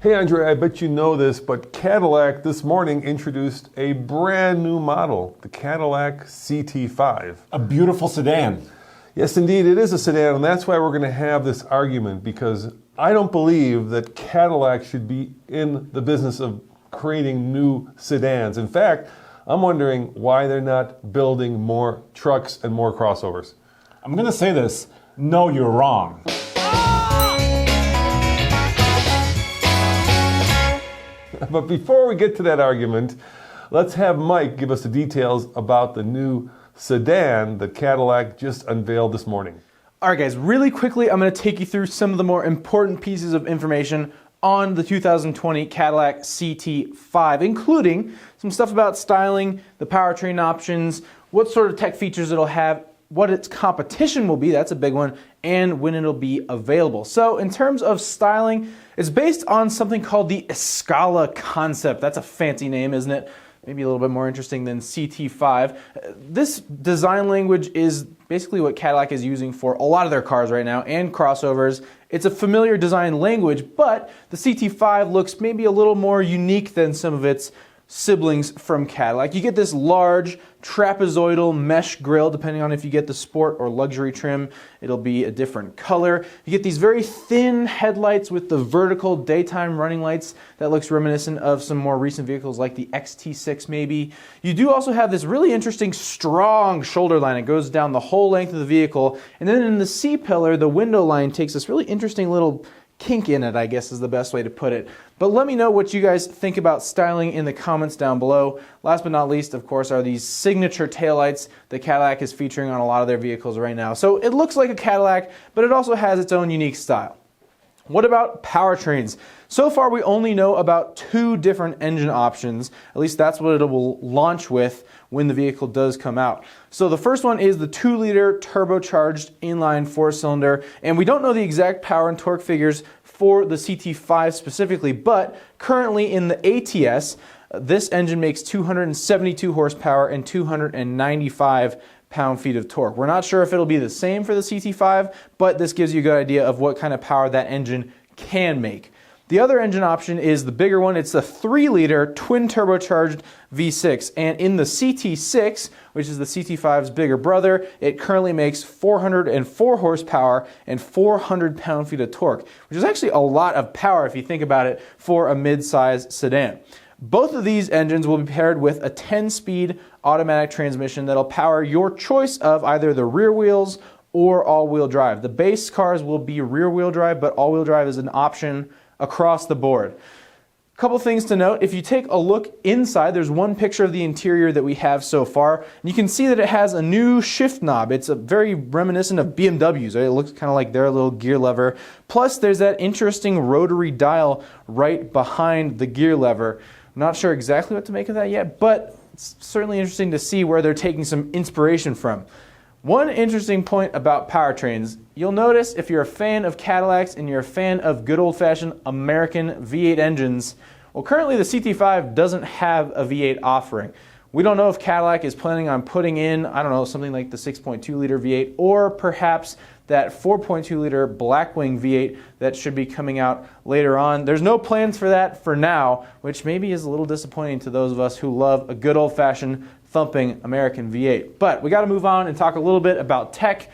Hey Andre, I bet you know this, but Cadillac this morning introduced a brand new model, the Cadillac CT5. A beautiful sedan. Yes, indeed, it is a sedan, and that's why we're going to have this argument, because I don't believe that Cadillac should be in the business of creating new sedans. In fact, I'm wondering why they're not building more trucks and more crossovers. I'm going to say this. No, you're wrong. But before we get to that argument, let's have Mike give us the details about the new sedan that Cadillac just unveiled this morning. All right, guys, really quickly, I'm going to take you through some of the more important pieces of information on the 2020 Cadillac CT5, including some stuff about styling, the powertrain options, what sort of tech features it'll have, what its competition will be, that's a big one, and when it'll be available. So in terms of styling, it's based on something called the Escala concept. That's a fancy name, isn't it? Maybe a little bit more interesting than CT5. This design language is basically what Cadillac is using for a lot of their cars right now and crossovers. It's a familiar design language, but the CT5 looks maybe a little more unique than some of its siblings from Cadillac. You get this large trapezoidal mesh grille. Depending on if you get the sport or luxury trim, it'll be a different color. You get these very thin headlights with the vertical daytime running lights that looks reminiscent of some more recent vehicles like the XT6 maybe. You do also have this really interesting strong shoulder line. It goes down the whole length of the vehicle, and then in the C-pillar, the window line takes this really interesting little kink in it, I guess is the best way to put it. But let me know what you guys think about styling in the comments down below. Last but not least, of course, are these signature taillights that Cadillac is featuring on a lot of their vehicles right now. So it looks like a Cadillac, but it also has its own unique style. What about powertrains? So far, we only know about 2 different engine options. At least that's what it will launch with when the vehicle does come out. So the first one is the 2-liter turbocharged inline 4-cylinder, and we don't know the exact power and torque figures for the CT5 specifically, but currently in the ATS, this engine makes 272 horsepower and 295 pound-feet of torque. We're not sure if it'll be the same for the CT5, but this gives you a good idea of what kind of power that engine can make. The other engine option is the bigger one. It's the 3-liter twin-turbocharged V6, and in the CT6, which is the CT5's bigger brother, it currently makes 404 horsepower and 400 pound-feet of torque, which is actually a lot of power if you think about it for a mid-size sedan. Both of these engines will be paired with a 10-speed automatic transmission that'll power your choice of either the rear wheels or all-wheel drive. The base cars will be rear-wheel drive, but all-wheel drive is an option across the board. A couple things to note: if you take a look inside, there's one picture of the interior that we have so far, and you can see that it has a new shift knob. It's a very reminiscent of BMW's, right? It looks kind of like their little gear lever. Plus, there's that interesting rotary dial right behind the gear lever. I'm not sure exactly what to make of that yet, but it's certainly interesting to see where they're taking some inspiration from. One interesting point about powertrains, you'll notice if you're a fan of Cadillacs and you're a fan of good old-fashioned American V8 engines, well, currently the CT5 doesn't have a V8 offering. We don't know if Cadillac is planning on putting in, I don't know, something like the 6.2-liter V8 or perhaps that 4.2-liter Blackwing V8 that should be coming out later on. There's no plans for that for now, which maybe is a little disappointing to those of us who love a good old-fashioned thumping American V8. But we got to move on and talk a little bit about tech.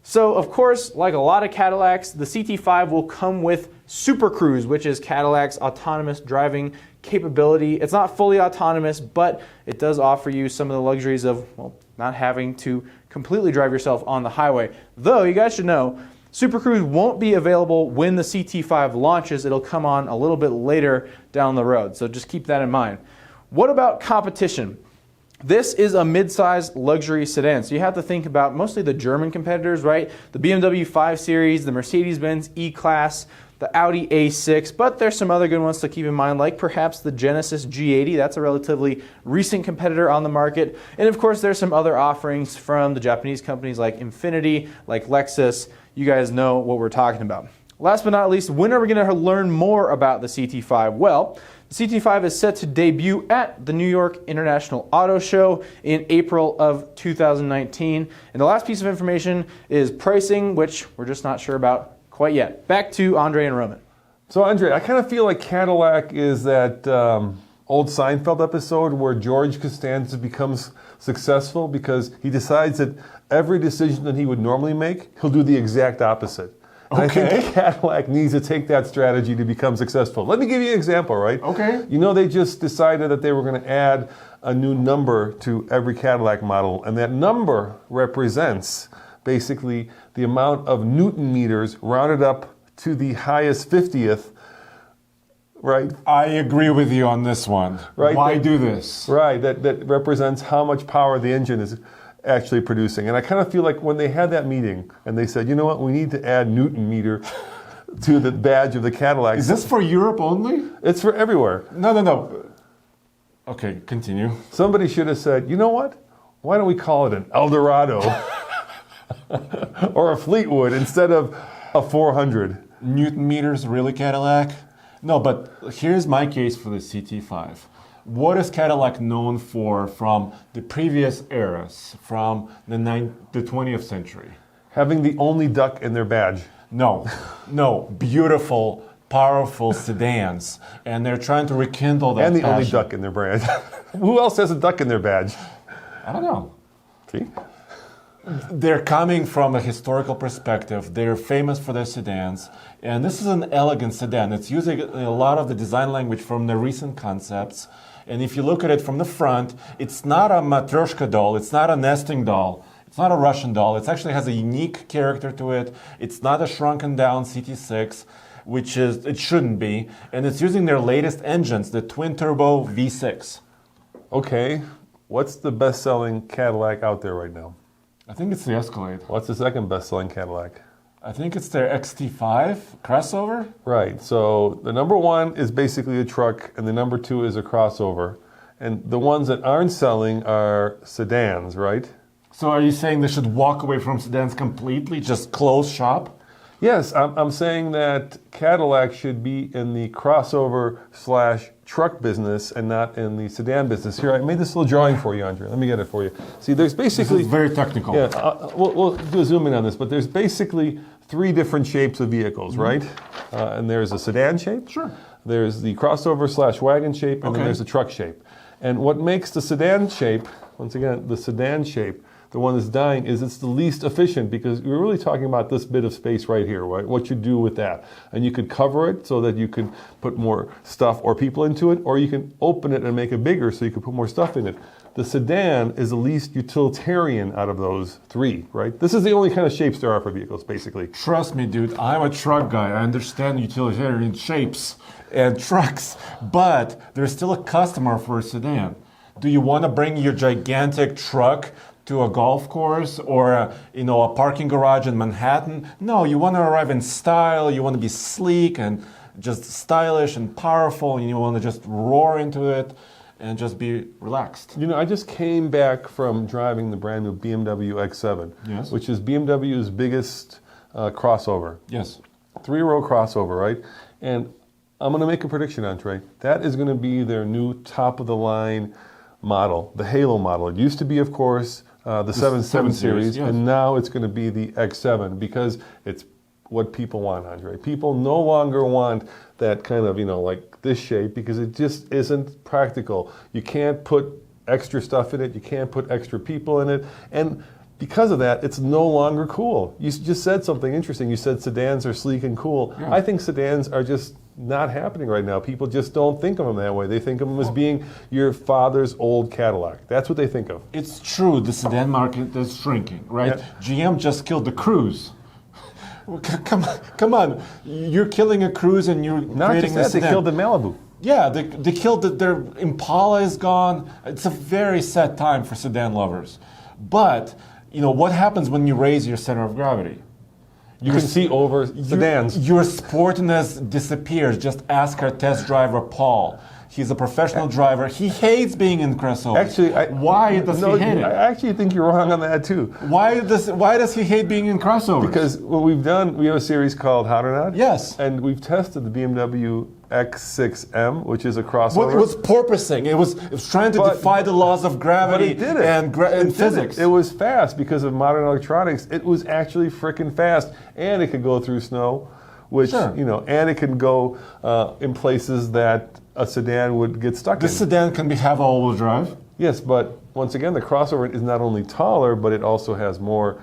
So, of course, like a lot of Cadillacs, the CT5 will come with Super Cruise, which is Cadillac's autonomous driving capability. It's not fully autonomous, but it does offer you some of the luxuries of, well, not having to completely drive yourself on the highway. Though, you guys should know, Super Cruise won't be available when the CT5 launches. It'll come on a little bit later down the road, so just keep that in mind. What about competition? This is a mid-size luxury sedan, so you have to think about mostly the German competitors, right? The BMW 5 Series, the Mercedes-Benz E-Class, the Audi A6, but there's some other good ones to keep in mind, like perhaps the Genesis G80. That's a relatively recent competitor on the market. And of course, there's some other offerings from the Japanese companies like Infiniti, like Lexus. You guys know what we're talking about. Last but not least, when are we going to learn more about the CT5? Well, the CT5 is set to debut at the New York International Auto Show in April of 2019. And the last piece of information is pricing, which we're just not sure about quite yet. Back to Andre and Roman. So, Andre, I kind of feel like Cadillac is that old Seinfeld episode where George Costanza becomes successful because he decides that every decision that he would normally make, he'll do the exact opposite. And I think Cadillac needs to take that strategy to become successful. Let me give you an example, right? Okay. You know, they just decided that they were going to add a new number to every Cadillac model, and that number represents basically the amount of Newton meters rounded up to the highest 50th, right? I agree with you on this one. Right. Why do this? Right, that represents how much power the engine is actually producing. And I kind of feel like when they had that meeting and they said, you know what, we need to add Newton meter to the badge of the Cadillac. Is this for Europe only? It's for everywhere. No. Okay, continue. Somebody should have said, you know what, why don't we call it an Eldorado or a Fleetwood instead of a 400? Newton meters, really, Cadillac? No, but here's my case for the CT5. What is Cadillac known for from the previous eras, from the 20th century? Having the only duck in their badge. No, beautiful, powerful sedans, and they're trying to rekindle that And the only passion. duck in their badge. Who else has a duck in their badge? I don't know. See? They're coming from a historical perspective. They're famous for their sedans, and this is an elegant sedan. It's using a lot of the design language from the recent concepts. And if you look at it from the front, it's not a matryoshka doll. It's not a nesting doll. It's not a Russian doll. It actually has a unique character to it. It's not a shrunken down CT6, which is it shouldn't be. And it's using their latest engines, the twin turbo V6. Okay, what's the best-selling Cadillac out there right now? I think it's the Escalade. What's the second best-selling Cadillac? I think it's their XT5 crossover. Right, so the number one is basically a truck, and the number two is a crossover. And the ones that aren't selling are sedans, right? So are you saying they should walk away from sedans completely, just close shop? Yes, I'm saying that Cadillac should be in the crossover / truck business and not in the sedan business. Here, I made this little drawing for you, Andre. Let me get it for you. See, there's basically... This is very technical. Yeah, we'll do a zoom in on this, but there's basically three different shapes of vehicles, right? And there's a sedan shape. Sure. There's the crossover / wagon shape, and then Okay. there's the truck shape. And what makes the sedan shape, once again, the sedan shape, the one that's dying, is it's the least efficient because we're really talking about this bit of space right here, right? What you do with that. And you could cover it so that you can put more stuff or people into it, or you can open it and make it bigger so you can put more stuff in it. The sedan is the least utilitarian out of those three, right? This is the only kind of shapes there are for vehicles, basically. Trust me, dude, I'm a truck guy. I understand utilitarian shapes and trucks, but there's still a customer for a sedan. Do you want to bring your gigantic truck to a golf course or a parking garage in Manhattan? No, you want to arrive in style. You want to be sleek and just stylish and powerful, and you want to just roar into it and just be relaxed. You know, I just came back from driving the brand new BMW X7, Yes. which is BMW's biggest crossover. Yes. 3-row crossover, right? And I'm going to make a prediction, Andre. That is going to be their new top-of-the-line model, the Halo model. It used to be, of course, the 7 Series, yes. and now it's going to be the X7 because it's what people want, Andre. People no longer want that kind of, like this shape because it just isn't practical. You can't put extra stuff in it. You can't put extra people in it. And because of that, it's no longer cool. You just said something interesting. You said sedans are sleek and cool. Yeah. I think sedans are just not happening right now. People just don't think of them that way. They think of them as being your father's old Cadillac. That's what they think of. It's true, the sedan market is shrinking, right? Yeah. GM just killed the Cruze. Well, come on. You're killing a Cruze and you're Not creating just a that, they sedan. killed the Malibu. Yeah, they killed their Impala is gone. It's a very sad time for sedan lovers. But, what happens when you raise your center of gravity? You can see over sedans. Your sportiness disappears. Just ask our test driver, Paul. He's a professional driver. He hates being in crossovers. Actually, why does he hate it? I actually think you're wrong on that too. Why does he hate being in crossovers? Because what we've done, we have a series called Hot or Not. Yes. And we've tested the BMW X6M, which is a crossover. Well, it was porpoising. It was trying to defy the laws of gravity But it did it. and It did physics. It was fast because of modern electronics. It was actually freaking fast, and it could go through snow which, Sure. and it can go in places that a sedan would get stuck The in. sedan can have all-wheel drive. Yes, but once again, the crossover is not only taller, but it also has more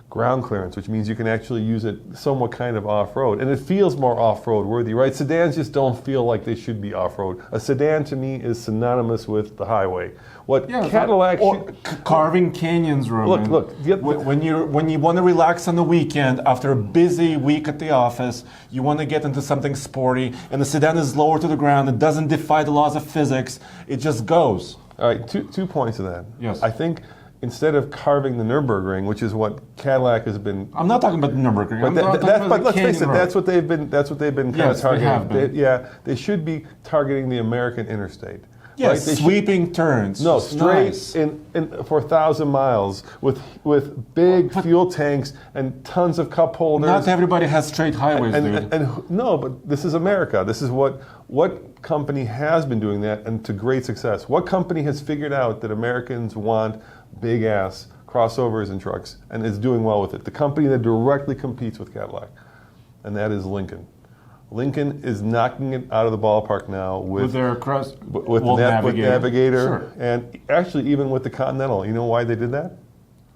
ground clearance, which means you can actually use it somewhat kind of off-road. And it feels more off-road worthy, right? Sedans just don't feel like they should be off-road. A sedan, to me, is synonymous with the highway. What Cadillac carving canyons, Roman. Look. When you want to relax on the weekend after a busy week at the office, you want to get into something sporty, and the sedan is lower to the ground. It doesn't defy the laws of physics. It just goes. All right, two points to that. Yes. I think instead of carving the Nürburgring, which is what Cadillac has been. I'm not talking about the Nürburgring. But let's face it, that's what they've been kind of targeting. They have been. They should be targeting the American interstate. Yes, right? sweeping turns. No, Just straight nice. in for 1,000 miles with big fuel tanks and tons of cup holders. Not everybody has straight highways, dude. And no, but this is America. This is what company has been doing that, and to great success. What company has figured out that Americans want big ass crossovers and trucks and is doing well with it? The company that directly competes with Cadillac, and that is Lincoln. Lincoln is knocking it out of the ballpark now with their with Navigator, Sure. and actually even with the Continental. You know why they did that?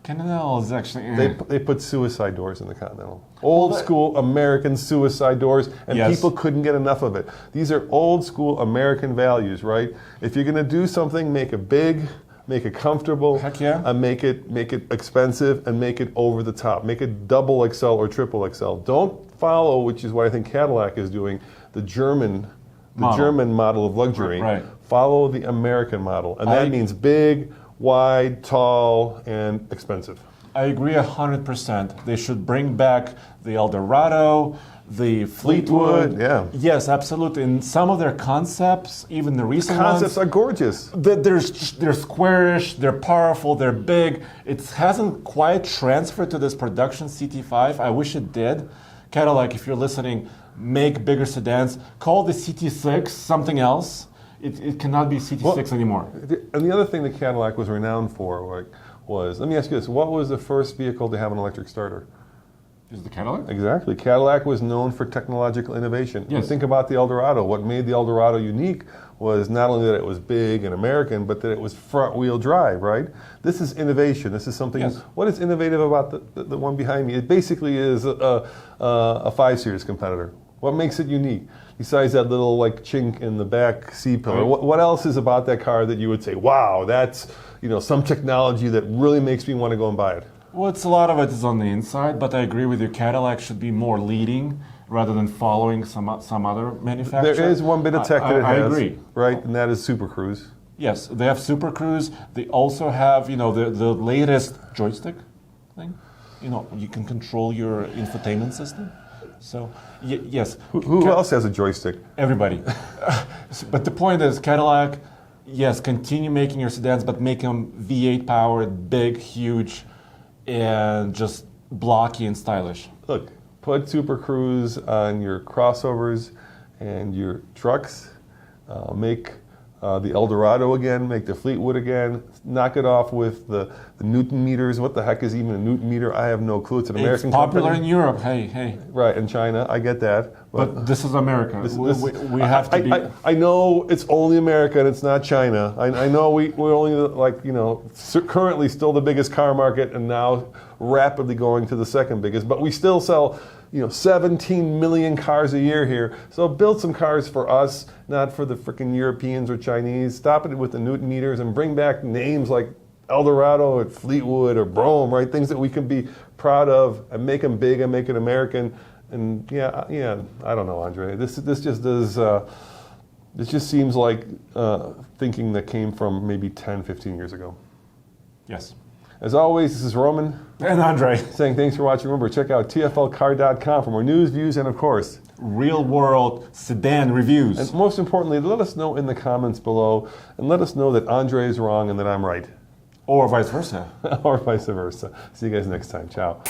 Continental is actually. They put suicide doors in the Continental. Old school American suicide doors, and Yes. people couldn't get enough of it. These are old school American values, right? If you're going to do something, make it big, make it comfortable, Heck yeah. and make it expensive, and make it over the top. Make it double XL or triple XL. Don't follow, which is what I think Cadillac is doing, the German model of luxury. Right. Follow the American model, and that means big, wide, tall, and expensive. I agree 100%. They should bring back the Eldorado, the Fleetwood. yeah. Yes, absolutely. And some of their concepts, even the recent Concepts ones, are gorgeous. they're squarish, they're powerful, they're big. It hasn't quite transferred to this production CT5. I wish it did. Cadillac, if you're listening, make bigger sedans. Call the CT6 something else. It cannot be CT6 anymore. And the other thing that Cadillac was renowned for was, let me ask you this, what was the first vehicle to have an electric starter? Is it the Cadillac? Exactly. Cadillac was known for technological innovation. Yes. And think about the Eldorado. What made the Eldorado unique was not only that it was big and American, but that it was front-wheel drive, right? This is innovation. This is something. Yes. What is innovative about the one behind me? It basically is a 5 Series competitor. What makes it unique? Besides that little chink in the back C-pillar, Right. what else is about that car that you would say, wow, that's some technology that really makes me want to go and buy it? Well, a lot of it is on the inside, but I agree with you. Cadillac should be more leading rather than following some other manufacturer. There is one bit of tech that it has. I agree. Right, and that is Super Cruise. Yes, they have Super Cruise. They also have, the latest joystick thing. You can control your infotainment system. So, yes. Who else has a joystick? Everybody. But the point is, Cadillac, yes, continue making your sedans, but make them V8 powered, big, huge, and just blocky and stylish. Look, put Super Cruise on your crossovers and your trucks. Make the Eldorado again, make the Fleetwood again. Knock it off with the Newton meters. What the heck is even a Newton meter? I have no clue. It's an American It's popular company. in Europe. Hey. Right, in China. I get that. But this is America. We have to be. I know it's only America and it's not China. I know we're only currently still the biggest car market and now rapidly going to the second biggest. But we still sell 17 million cars a year here. So build some cars for us, not for the freaking Europeans or Chinese. Stop it with the Newton meters and bring back names like Eldorado or Fleetwood or Brougham, right? Things that we can be proud of and make them big and make it American. And yeah, I don't know, Andre. This just does. This just seems like thinking that came from maybe 10, 15 years ago. Yes. As always, this is Roman. And Andre. Saying thanks for watching. Remember, check out tflcar.com for more news, views, and of course, Real world sedan reviews. and most importantly, let us know in the comments below and let us know that Andre is wrong and that I'm right. Or vice versa. Or vice versa. See you guys next time. Ciao.